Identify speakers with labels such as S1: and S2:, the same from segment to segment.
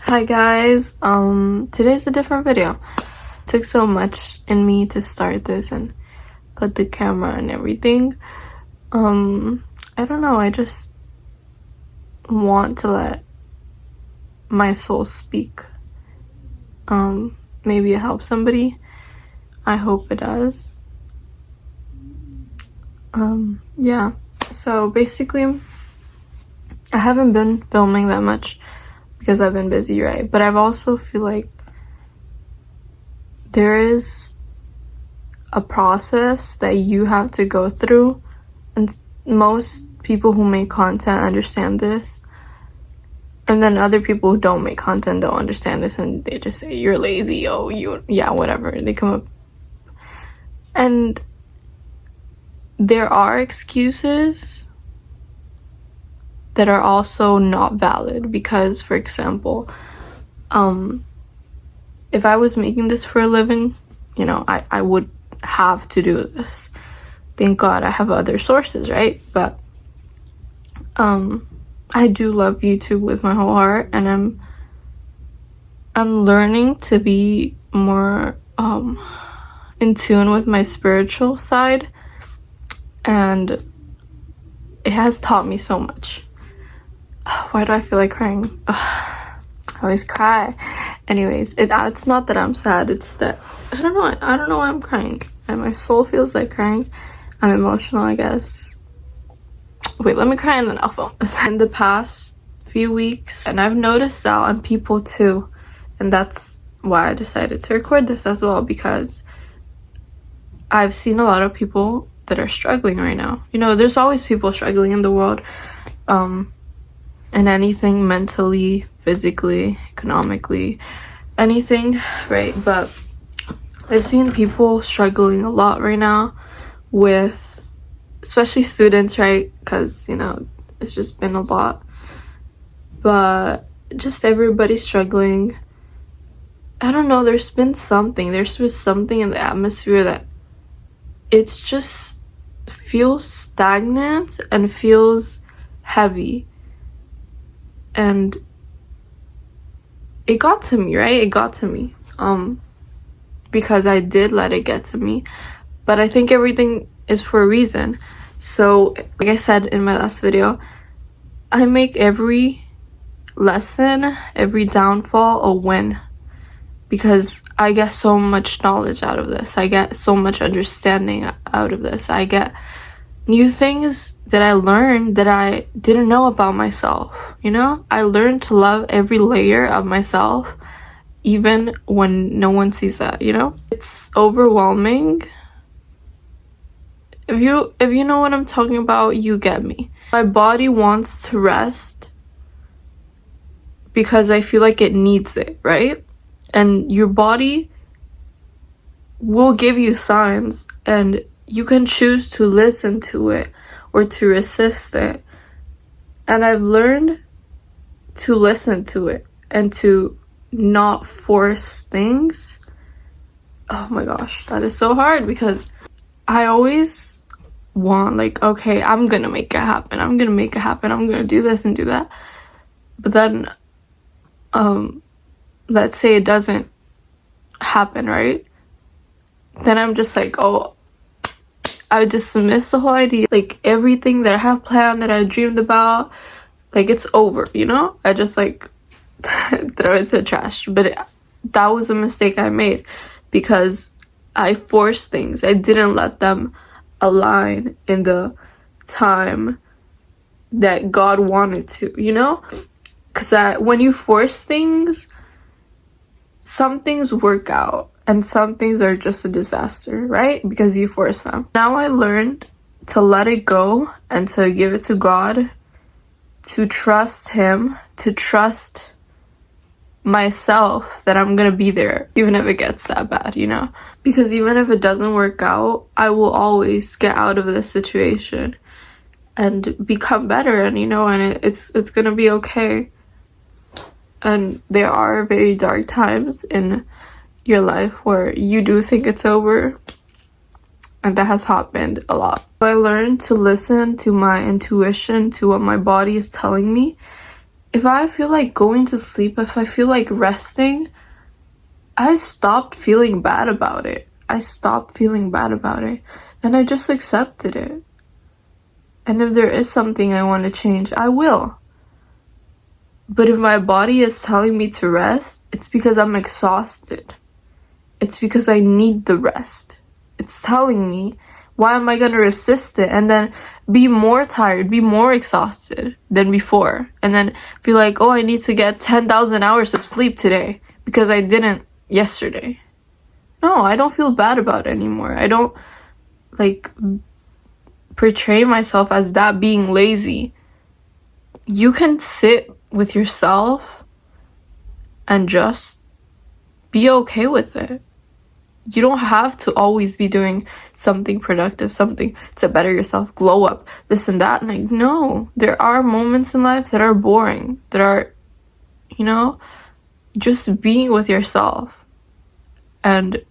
S1: Hi guys, today's a different video. It took so much in me to start this and put the camera and everything. I don't know, I just want to let my soul speak. Maybe it helps somebody. I hope it does. Yeah, so basically I haven't been filming that much because I've been busy, right? But I've also feel like there is a process that you have to go through, and most people who make content understand this, and then other people who don't make content don't understand this, and they just say you're lazy, whatever, they come up. And there are excuses that are also not valid, because for example, if I was making this for a living, I would have to do this. Thank God I have other sources, right? But I do love YouTube with my whole heart, and I'm learning to be more in tune with my spiritual side, and it has taught me so much. Why do I feel like crying? I always cry. Anyways, it's not that I'm sad, it's that I don't know why I'm crying, and my soul feels like crying. I'm emotional, I guess. Wait, let me cry and then I'll film. In the past few weeks, and I've noticed that on people too, and that's why I decided to record this as well, because I've seen a lot of people that are struggling right now. There's always people struggling in the world, and anything, mentally, physically, economically, anything, right? But I've seen people struggling a lot right now with, especially students, right? Because it's just been a lot, but just everybody struggling. I don't know, there's been something in the atmosphere that it's just feels stagnant and feels heavy. And it got to me, right? It got to me. Because I did let it get to me. But I think everything is for a reason. So, like I said in my last video, I make every lesson, every downfall a win. Because I get so much knowledge out of this. I get so much understanding out of this. I get new things that I learned that I didn't know about myself. I learned to love every layer of myself, even when no one sees that. It's overwhelming. If you know what I'm talking about, you get me. My body wants to rest because I feel like it needs it, right? And your body will give you signs, and you can choose to listen to it or to resist it. And I've learned to listen to it and to not force things. Oh my gosh, that is so hard, because I always want, okay, I'm gonna make it happen. I'm gonna do this and do that. But then, let's say it doesn't happen, right? Then I'm just like, I would dismiss the whole idea. Like, everything that I have planned, that I dreamed about, it's over, I just throw it to the trash. But that was a mistake I made, because I forced things. I didn't let them align in the time that God wanted to, because when you force things, some things work out and some things are just a disaster, right? Because you force them. Now I learned to let it go and to give it to God, to trust Him, to trust myself that I'm gonna be there even if it gets that bad, because even if it doesn't work out, I will always get out of this situation and become better, and and it's gonna be okay. And there are very dark times in your life where you do think it's over, and that has happened a lot. I learned to listen to my intuition, to what my body is telling me, if I feel like going to sleep, if I feel like resting, I stopped feeling bad about it. I stopped feeling bad about it. And I just accepted it. And if there is something I want to change, I will. But if my body is telling me to rest, it's because I'm exhausted. It's because I need the rest. It's telling me, why am I going to resist it and then be more tired, be more exhausted than before, and then feel like, oh, I need to get 10,000 hours of sleep today because I didn't yesterday. No, I don't feel bad about it anymore. I don't like portray myself as that being lazy. You can sit with yourself and just be okay with it. You don't have to always be doing something productive, something to better yourself, glow up, this and that. Like, no, there are moments in life that are boring, that are, just being with yourself. And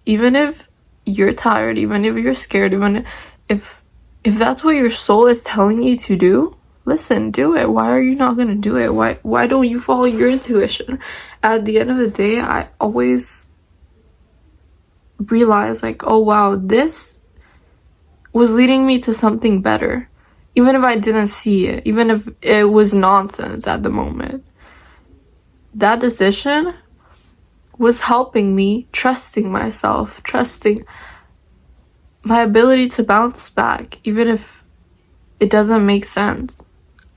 S1: even if you're tired, even if you're scared, even if that's what your soul is telling you to do, listen, do it. Why are you not going to do it? Why don't you follow your intuition? At the end of the day, I always realize, like, oh wow, this was leading me to something better, even if I didn't see it, even if it was nonsense at the moment. That decision was helping me, trusting myself, trusting my ability to bounce back, even if it doesn't make sense.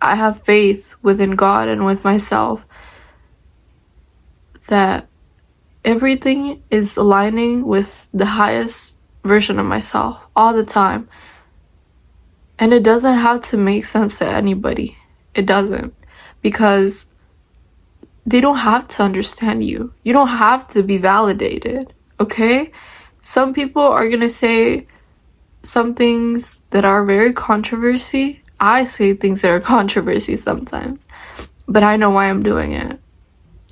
S1: I have faith within God and with myself that everything is aligning with the highest version of myself all the time. And it doesn't have to make sense to anybody. It doesn't. Because they don't have to understand you. You don't have to be validated. Okay? Some people are going to say some things that are very controversy. I say things that are controversy sometimes. But I know why I'm doing it.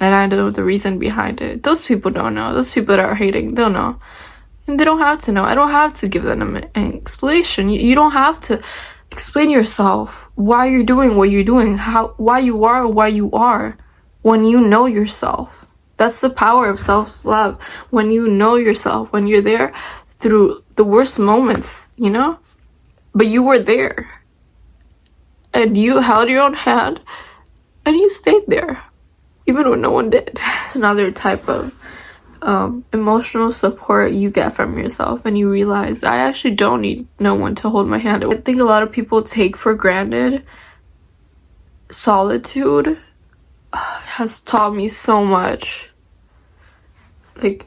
S1: And I know the reason behind it. Those people don't know. Those people that are hating don't know. And they don't have to know. I don't have to give them an explanation. You don't have to explain yourself why you're doing what you're doing, why you are when you know yourself. That's the power of self-love. When you know yourself, when you're there through the worst moments, But you were there. And you held your own hand and you stayed there. Even when no one did. It's another type of emotional support you get from yourself, and you realize, I actually don't need no one to hold my hand. I think a lot of people take for granted solitude. Has taught me so much. Like,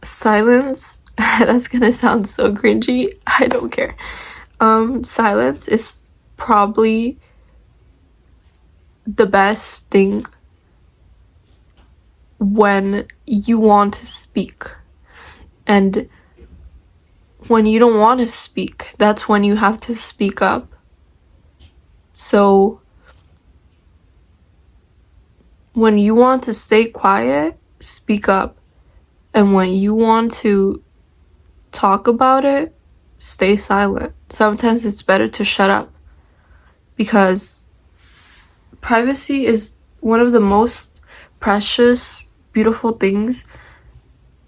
S1: silence, that's gonna sound so cringy. I don't care. Silence is probably the best thing when you want to speak. And when you don't want to speak, that's when you have to speak up. So when you want to stay quiet, speak up. And when you want to talk about it, stay silent. Sometimes it's better to shut up, because privacy is one of the most precious, beautiful things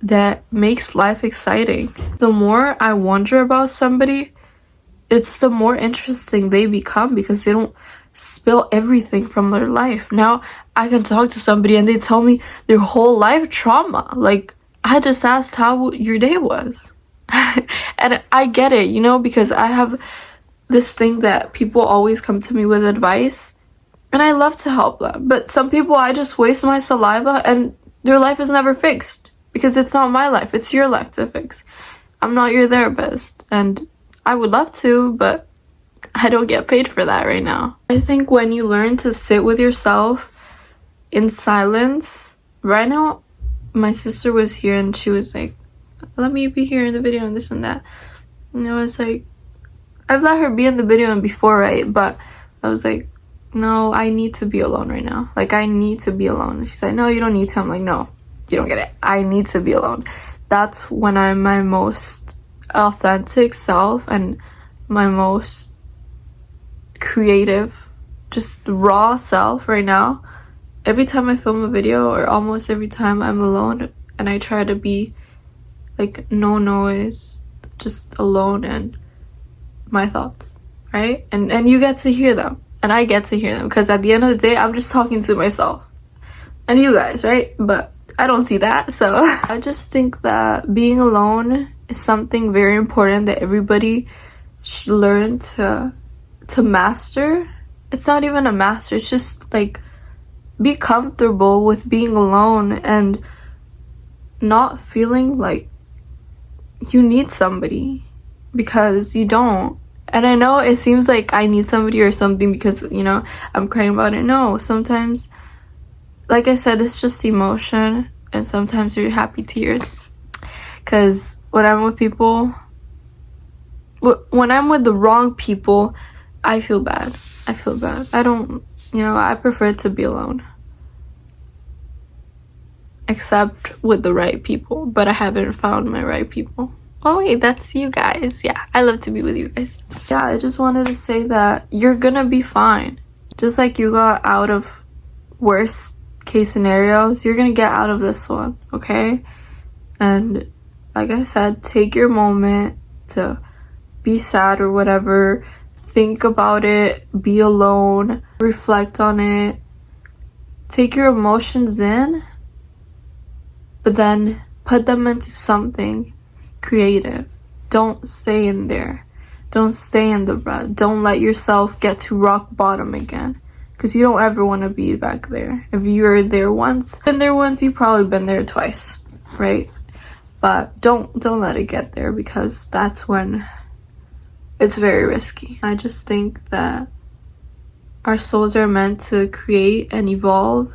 S1: that makes life exciting. The more I wonder about somebody, it's the more interesting they become, because they don't spill everything from their life. Now I can talk to somebody and they tell me their whole life trauma. Like, I just asked how your day was. And I get it, because I have this thing that people always come to me with advice, and I love to help them. But some people, I just waste my saliva and their life is never fixed, because it's not my life, it's your life to fix. I'm not your therapist, and I would love to, but I don't get paid for that right now. I think when you learn to sit with yourself in silence, right now, my sister was here and she was like, let me be here in the video and this and that. And I was like, I've let her be in the video and before, right? But I was like, no, I need to be alone right now. Like, I need to be alone. And she's like, no, you don't need to. I'm like, no, you don't get it. I need to be alone. That's when I'm my most authentic self and my most creative just raw self right now, every time I film a video, or almost every time I'm alone and I try to be like no noise, just alone and my thoughts, right? And you get to hear them, and I get to hear them, because at the end of the day, I'm just talking to myself and you guys, right? But I don't see that. So I just think that being alone is something very important that everybody should learn to master. It's not even a master, it's just like be comfortable with being alone and not feeling like you need somebody, because you don't. And I know it seems like I need somebody or something because, you know, I'm crying about it. No, sometimes, like I said, it's just emotion, and sometimes you're happy tears. Because when I'm with people, when I'm with the wrong people, I feel bad. I don't, you know, I prefer to be alone. Except with the right people, but I haven't found my right people. Oh wait, that's you guys. Yeah, I love to be with you guys. Yeah, I just wanted to say that you're gonna be fine. Just like you got out of worst case scenarios, you're gonna get out of this one, okay? And like I said, take your moment to be sad or whatever. Think about it, be alone, reflect on it, take your emotions in, but then put them into something creative. Don't stay in there. Don't stay in the rut. Don't let yourself get to rock bottom again, because you don't ever want to be back there. If you're there once, you've probably been there twice, right? But don't let it get there, because that's when it's very risky. I just think that our souls are meant to create and evolve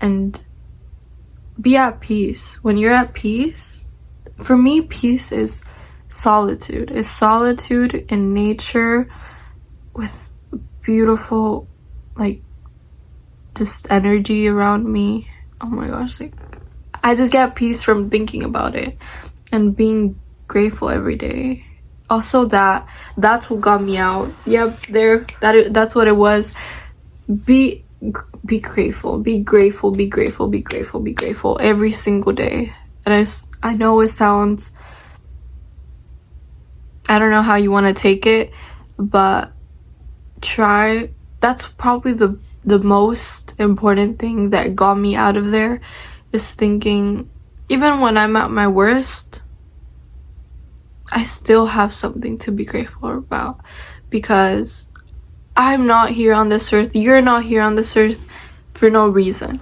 S1: and be at peace. When you're at peace, for me, peace is solitude. It's solitude in nature with beautiful, like, just energy around me. Oh my gosh, like, I just get peace from thinking about it and being grateful every day. Also, that's what got me out. Yep, that's what it was. Be grateful, be grateful, be grateful, be grateful, be grateful every single day. And I know it sounds, I don't know how you want to take it, but try. That's probably the most important thing that got me out of there, is thinking, even when I'm at my worst, I still have something to be grateful about, because I'm not here on this earth. You're not here on this earth for no reason.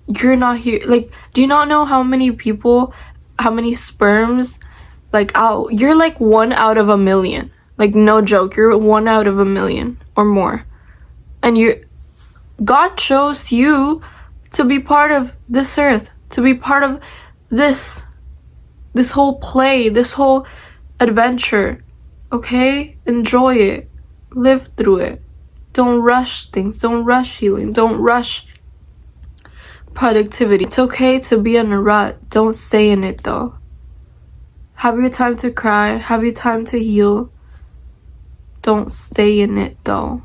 S1: You're not here. Like, do you not know how many people, how many sperms, like, you're like 1 out of a million. Like, no joke. You're 1 out of a million or more. And God chose you to be part of this earth, to be part of this whole play, this whole adventure. Okay? Enjoy it. Live through it. Don't rush things. Don't rush healing. Don't rush productivity. It's okay to be in a rut. Don't stay in it though. Have your time to cry. Have your time to heal. Don't stay in it though.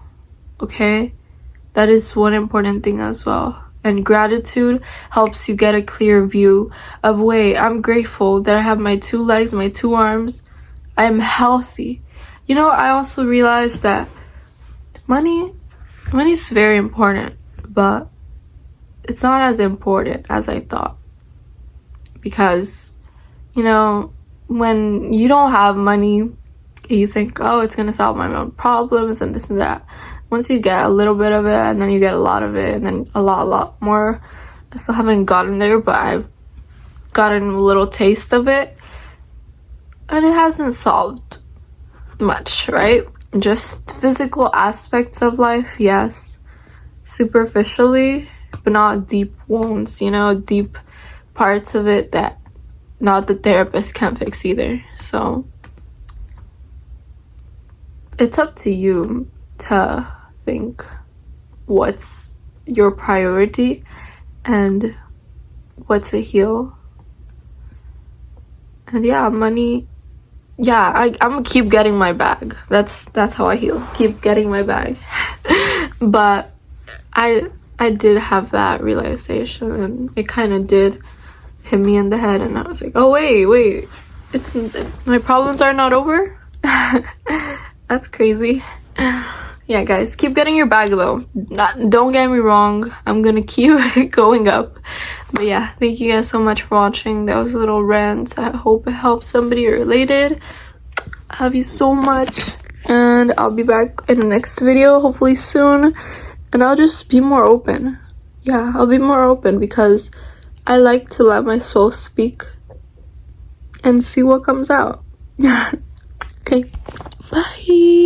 S1: Okay? That is one important thing as well. And gratitude helps you get a clear view of, wait, I'm grateful that I have my 2 legs, my 2 arms. I am healthy. You know, I also realized that money is very important, but it's not as important as I thought. Because, you know, when you don't have money, you think, oh, it's gonna solve my own problems and this and that. Once you get a little bit of it, and then you get a lot of it, and then a lot more. I still haven't gotten there, but I've gotten a little taste of it, and it hasn't solved much, right? Just physical aspects of life, yes, superficially, but not deep wounds, you know, deep parts of it that not the therapist can't fix either. So it's up to you to think what's your priority and what to heal. And yeah, money, yeah, I'm gonna keep getting my bag. That's how I heal. Keep getting my bag. But I did have that realization, and it kind of did hit me in the head, and I was like, oh wait, it's my problems are not over. That's crazy. Yeah, guys, keep getting your bag though. Don't get me wrong, I'm gonna keep going up. But yeah, thank you guys so much for watching. That was a little rant. I hope it helps somebody related. I love you so much, and I'll be back in the next video hopefully soon, and I'll just be more open. Yeah, I'll be more open because I like to let my soul speak and see what comes out. Okay, bye.